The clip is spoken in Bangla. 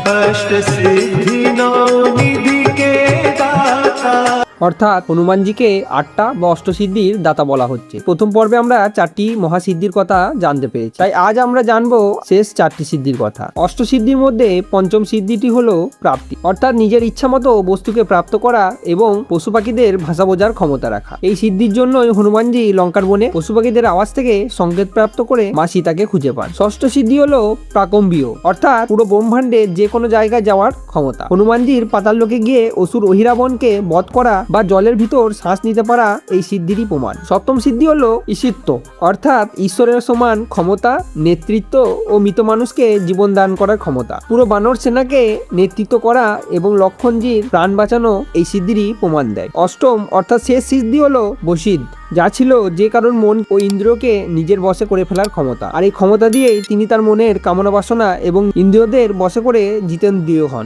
अष्ट सिद्धि नौ निधि के दाता। অর্থাৎ হনুমানজিকে আটটা বা অষ্টসিদ্ধির দাতা বলা হচ্ছে। প্রথম পর্বে আমরা চারটি মহাসিদ্ধির কথা জানতে পেরেছি, তাই আজ আমরা জানবো শেষ চারটি সিদ্ধির কথা। অষ্টসিদ্ধির মধ্যে পঞ্চম সিদ্ধিটি হলো প্রাপ্তি, অর্থাৎ নিজের ইচ্ছা মতো বস্তুকে প্রাপ্ত করা এবং পশু পাখিদের ভাষা বোঝার ক্ষমতা রাখা। এই সিদ্ধির জন্যই হনুমানজি লঙ্কার বনে পশু পাখিদের আওয়াজ থেকে সংকেত প্রাপ্ত করে মা সীতাকে খুঁজে পান। ষষ্ঠ সিদ্ধি হলো প্রাকম্বীয়, অর্থাৎ পুরো ব্রহ্মাণ্ডের যে কোনো জায়গায় যাওয়ার ক্ষমতা। হনুমানজির পাতাল লোকে গিয়ে অসুর অহিরাবণকে বধ করা বা জলের ভিতর শ্বাস নিতে পারা এই সিদ্ধিরই প্রমাণ। সপ্তম সিদ্ধি হলো ঈশিত্ব, অর্থাৎ ঈশ্বরের সমান ক্ষমতা, নেতৃত্ব ও মৃত মানুষকে জীবন দান করার ক্ষমতা। পুরো বানর সেনাকে নেতৃত্ব করা এবং লক্ষণজির প্রাণ বাঁচানো এই সিদ্ধিরই প্রমাণ দেয়। অষ্টম অর্থাৎ শেষ সিদ্ধি হলো বশিদ, যা ছিল যে কারোর মন ও ইন্দ্রিয়কে নিজের বশে করে ফেলার ক্ষমতা। আর এই ক্ষমতা দিয়েই তিনি তার মনের কামনা বাসনা এবং ইন্দ্রিয়দের বশে করে জিতেন্দ্রিয় হন।